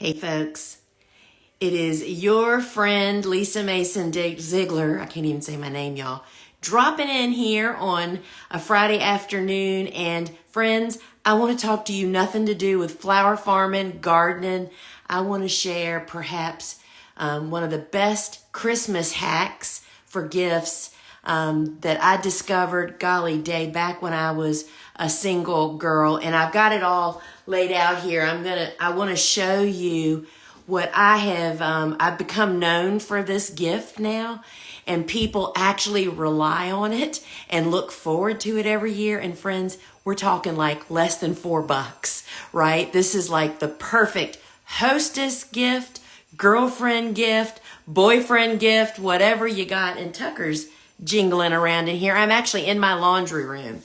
Hey folks, it is your friend Lisa Mason Ziegler, I can't even say my name y'all, dropping in here on a Friday afternoon. And friends, I want to talk to you nothing to do with flower farming, gardening. I want to share perhaps one of the best Christmas hacks for gifts that I discovered, golly day, back when I was a single girl. And I've got it all laid out here. I want to show you what I have. I've become known for this gift now, and people actually rely on it and look forward to it every year. And friends, we're talking like less than $4, right? This is like the perfect hostess gift, girlfriend gift, boyfriend gift, whatever you got. And Tucker's jingling around in here. I'm actually in my laundry room,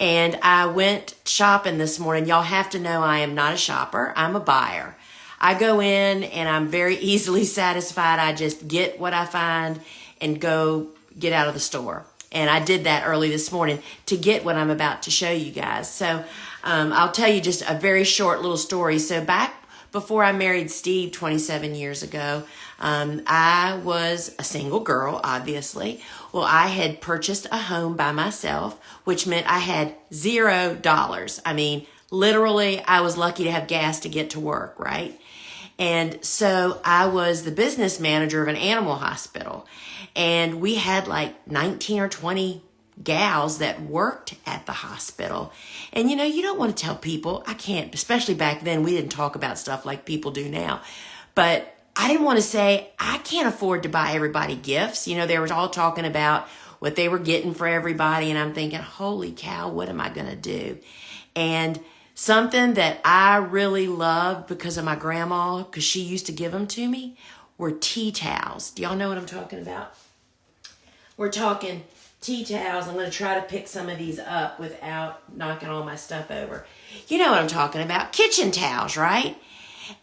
and I went shopping this morning. Y'all have to know I am not a shopper. I'm a buyer. I go in and I'm very easily satisfied. I just get what I find and go get out of the store. And I did that early this morning to get what I'm about to show you guys. So I'll tell you just a very short little story. So back before I married Steve 27 years ago, I was a single girl, obviously. Well, I had purchased a home by myself, which meant I had $0. I mean, literally, I was lucky to have gas to get to work, right? And so I was the business manager of an animal hospital. And we had like 19 or 20 gals that worked at the hospital. And you don't want to tell people, I can't, especially back then, we didn't talk about stuff like people do now. But I didn't want to say, I can't afford to buy everybody gifts. They were all talking about what they were getting for everybody. And I'm thinking, holy cow, what am I going to do? And something that I really loved because of my grandma, because she used to give them to me, were tea towels. Do y'all know what I'm talking about? We're talking tea towels. I'm going to try to pick some of these up without knocking all my stuff over. You know what I'm talking about. Kitchen towels, right?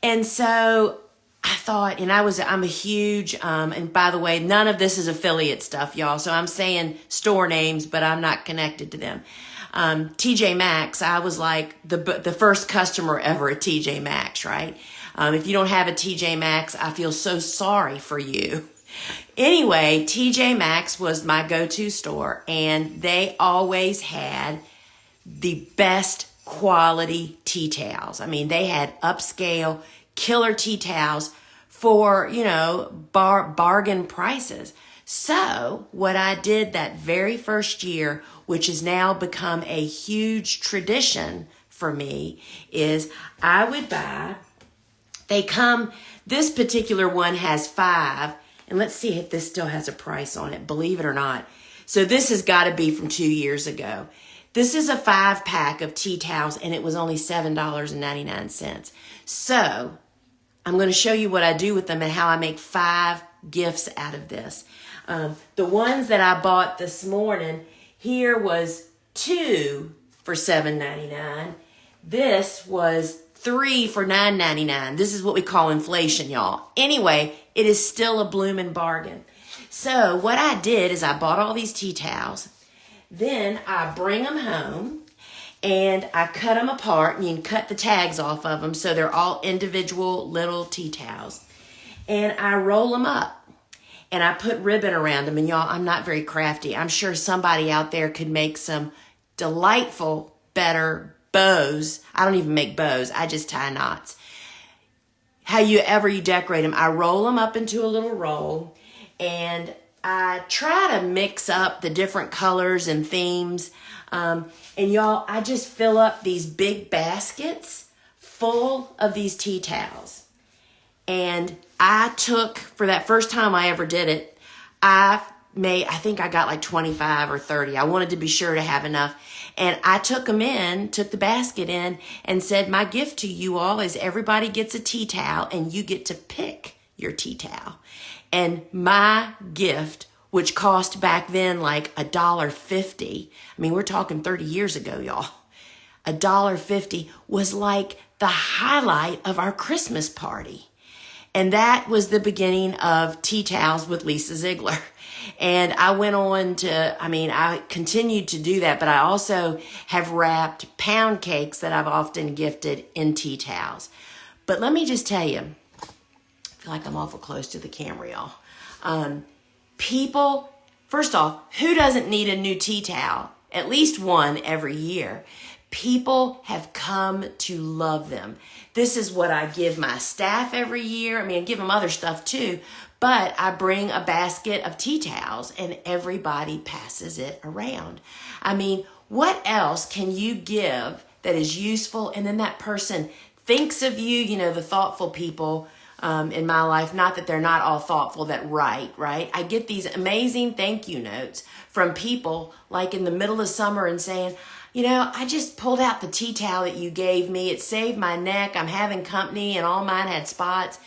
And so I thought, and I'm a huge, and by the way, none of this is affiliate stuff, y'all. So I'm saying store names, but I'm not connected to them. TJ Maxx, I was like the first customer ever at TJ Maxx, right? If you don't have a TJ Maxx, I feel so sorry for you. Anyway, TJ Maxx was my go-to store, and they always had the best quality tea towels. I mean, they had upscale, killer tea towels for, bargain prices. So what I did that very first year, which has now become a huge tradition for me, is I would buy, this particular one has 5, and let's see if this still has a price on it, believe it or not. So this has got to be from 2 years ago. This is a 5-pack of tea towels, and it was only $7.99. So I'm going to show you what I do with them and how I make 5 gifts out of this. The ones that I bought this morning, here was 2 for $7.99. This was 3 for $9.99. This is what we call inflation, y'all. Anyway, it is still a bloomin' bargain. So what I did is I bought all these tea towels. Then I bring them home and I cut them apart, and you can cut the tags off of them so they're all individual little tea towels. And I roll them up and I put ribbon around them. And y'all, I'm not very crafty. I'm sure somebody out there could make some delightful, better bows. I don't even make bows. I just tie knots. However you decorate them, I roll them up into a little roll, and I try to mix up the different colors and themes. And y'all, I just fill up these big baskets full of these tea towels. And I took, for that first time I ever did it, I think I got like 25 or 30. I wanted to be sure to have enough. And I took the basket in, and said, my gift to you all is everybody gets a tea towel, and you get to pick your tea towel. And my gift, which cost back then like $1.50. I mean, we're talking 30 years ago, y'all. $1.50 was like the highlight of our Christmas party. And that was the beginning of Tea Towels with Lisa Ziegler. And I went on to, I continued to do that, but I also have wrapped pound cakes that I've often gifted in tea towels. But let me just tell you, I feel like I'm awful close to the camera, y'all. People, first off, who doesn't need a new tea towel? At least one every year. People have come to love them. This is what I give my staff every year. I mean, I give them other stuff too, but I bring a basket of tea towels and everybody passes it around. I mean, what else can you give that is useful? And then that person thinks of you, you know, the thoughtful people in my life, not that they're not all thoughtful that write, right? I get these amazing thank you notes from people like in the middle of summer and saying, you know, I just pulled out the tea towel that you gave me. It saved my neck. I'm having company and all mine had spots.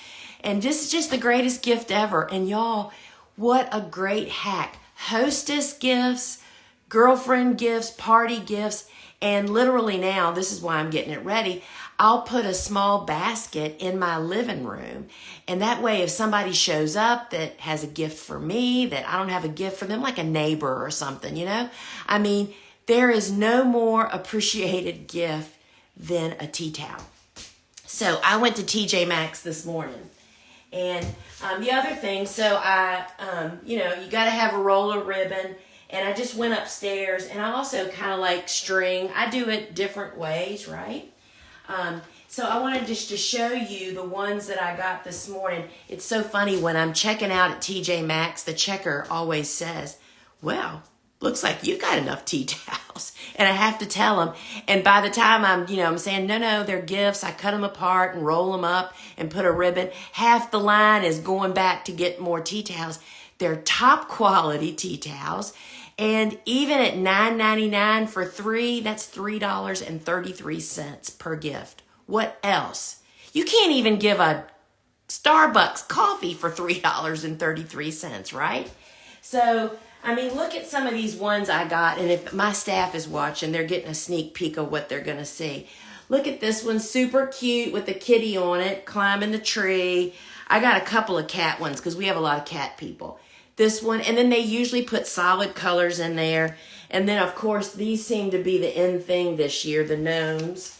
And this is just the greatest gift ever. And y'all, what a great hack. Hostess gifts, girlfriend gifts, party gifts. And literally now, this is why I'm getting it ready, I'll put a small basket in my living room. And that way, if somebody shows up that has a gift for me, that I don't have a gift for them, like a neighbor or something, you know? I mean, there is no more appreciated gift than a tea towel. So I went to TJ Maxx this morning. And the other thing, so you know, you got to have a roll of ribbon. And I just went upstairs, and I also kind of like string. I do it different ways, right? So I wanted just to show you the ones that I got this morning. It's so funny when I'm checking out at TJ Maxx, the checker always says, well, looks like you got enough tea towels. And I have to tell them. And by the time I'm saying, no, they're gifts. I cut them apart and roll them up and put a ribbon. Half the line is going back to get more tea towels. They're top quality tea towels. And even at $9.99 for 3, that's $3.33 per gift. What else? You can't even give a Starbucks coffee for $3.33, right? So, I mean, look at some of these ones I got. And if my staff is watching, they're getting a sneak peek of what they're going to see. Look at this one, super cute with the kitty on it, climbing the tree. I got a couple of cat ones because we have a lot of cat people. This one, and then they usually put solid colors in there. And then, of course, these seem to be the in thing this year, the gnomes.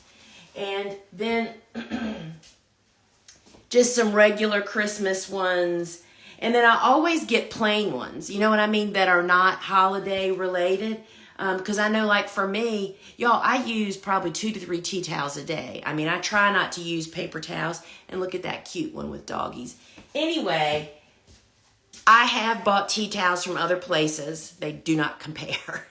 And then just some regular Christmas ones. And then I always get plain ones, you know what I mean, that are not holiday related. Because I know, like for me, y'all, I use probably 2 to 3 tea towels a day. I mean, I try not to use paper towels. And look at that cute one with doggies. Anyway, I have bought tea towels from other places. They do not compare.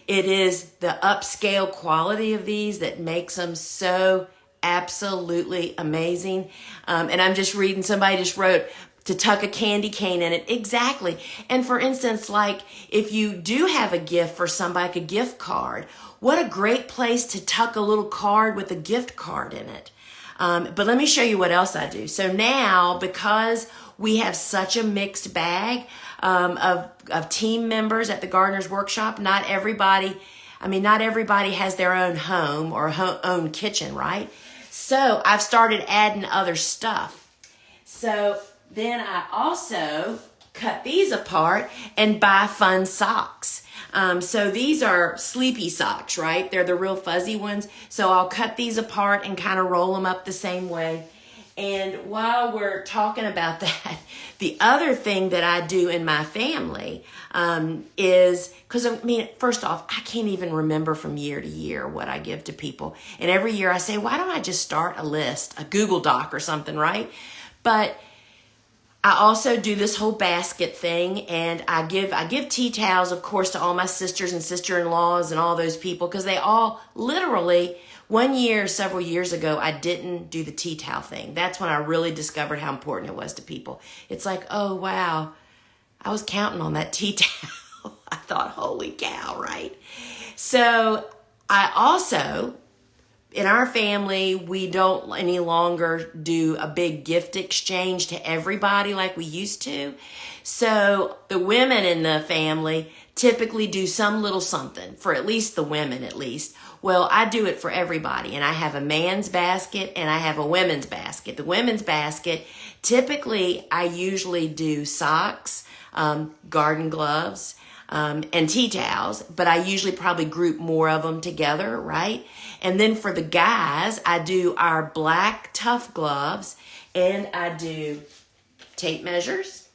It is the upscale quality of these that makes them so absolutely amazing. And I'm just reading, somebody just wrote, to tuck a candy cane in it. Exactly. And for instance, like if you do have a gift for somebody, like a gift card, what a great place to tuck a little card with a gift card in it. But let me show you what else I do. So now, because we have such a mixed bag of team members at the Gardener's Workshop, not everybody has their own home or own kitchen, right? So I've started adding other stuff. So then I also cut these apart and buy fun socks. So these are sleepy socks, right? They're the real fuzzy ones. So I'll cut these apart and kind of roll them up the same way. And while we're talking about that, the other thing that I do in my family is, because I mean, first off, I can't even remember from year to year what I give to people. And every year I say, why don't I just start a list, a Google Doc or something, right? But I also do this whole basket thing, and I give tea towels, of course, to all my sisters and sister-in-laws and all those people, because they all literally, one year, several years ago, I didn't do the tea towel thing. That's when I really discovered how important it was to people. It's like, oh, wow, I was counting on that tea towel. I thought, holy cow, right? So I also, in our family, we don't any longer do a big gift exchange to everybody like we used to. So the women in the family typically do some little something, for at least the women at least. Well, I do it for everybody, and I have a man's basket and I have a women's basket. The women's basket, typically I usually do socks, garden gloves, and tea towels, but I usually probably group more of them together, right? And then for the guys, I do our black tough gloves, and I do tape measures.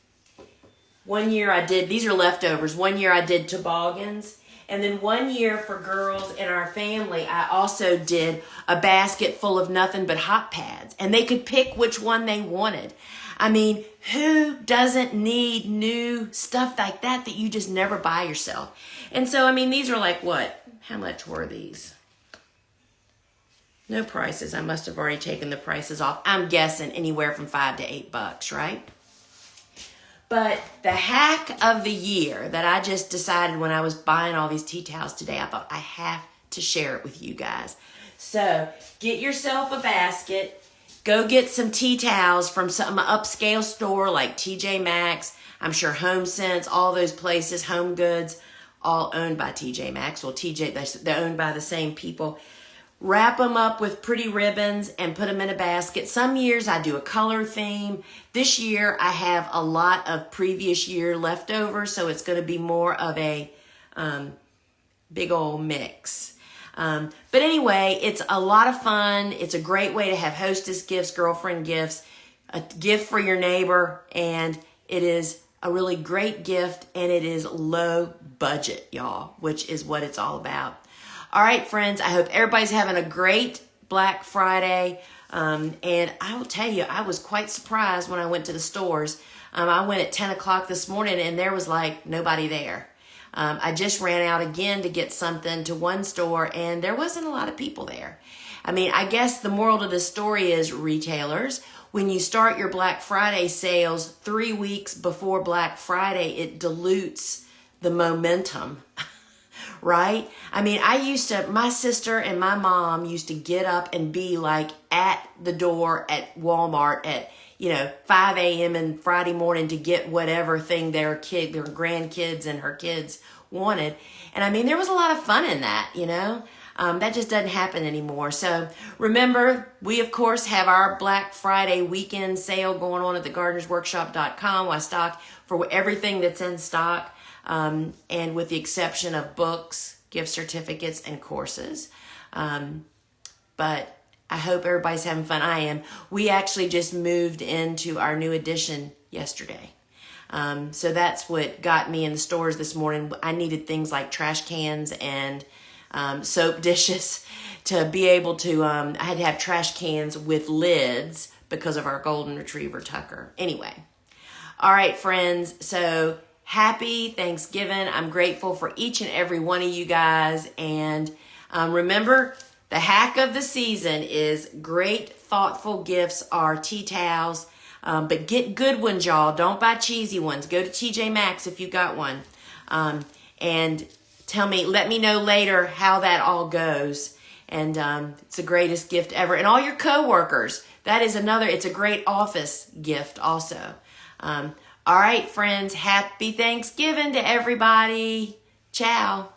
One year I did, these are leftovers, one year I did toboggans. And then one year for girls in our family, I also did a basket full of nothing but hot pads. And they could pick which one they wanted. I mean, who doesn't need new stuff like that you just never buy yourself? And so, I mean, these are like what? How much were these? No prices. I must have already taken the prices off. I'm guessing anywhere from $5 to $8, right? But the hack of the year that I just decided when I was buying all these tea towels today, I thought I have to share it with you guys. So get yourself a basket. Go get some tea towels from some upscale store like TJ Maxx. I'm sure HomeSense, all those places, Home Goods, all owned by TJ Maxx. Well, they're owned by the same people. Wrap them up with pretty ribbons and put them in a basket. Some years I do a color theme. This year I have a lot of previous year leftovers, so it's going to be more of a big old mix. But anyway, it's a lot of fun. It's a great way to have hostess gifts, girlfriend gifts, a gift for your neighbor, and it is a really great gift, and it is low budget, y'all, which is what it's all about. All right, friends, I hope everybody's having a great Black Friday. And I will tell you, I was quite surprised when I went to the stores. I went at 10 o'clock this morning and there was like nobody there. I just ran out again to get something to one store and there wasn't a lot of people there. I mean, I guess the moral to the story is retailers, when you start your Black Friday sales 3 weeks before Black Friday, it dilutes the momentum. Right? I mean, my sister and my mom used to get up and be like at the door at Walmart at, 5 a.m. and Friday morning to get whatever thing their grandkids and her kids wanted. And I mean, there was a lot of fun in that, that just doesn't happen anymore. So remember, we of course have our Black Friday weekend sale going on at thegardenersworkshop.com. I stock for everything that's in stock. And with the exception of books, gift certificates, and courses. But I hope everybody's having fun. I am. We actually just moved into our new addition yesterday. So that's what got me in the stores this morning. I needed things like trash cans and soap dishes to be able to, I had to have trash cans with lids because of our golden retriever, Tucker. Anyway. All right, friends. So happy Thanksgiving. I'm grateful for each and every one of you guys. And remember, the hack of the season is great, thoughtful gifts are tea towels. But get good ones, y'all. Don't buy cheesy ones. Go to TJ Maxx if you got one. And let me know later how that all goes. And it's the greatest gift ever. And all your coworkers, it's a great office gift also. All right, friends, happy Thanksgiving to everybody. Ciao.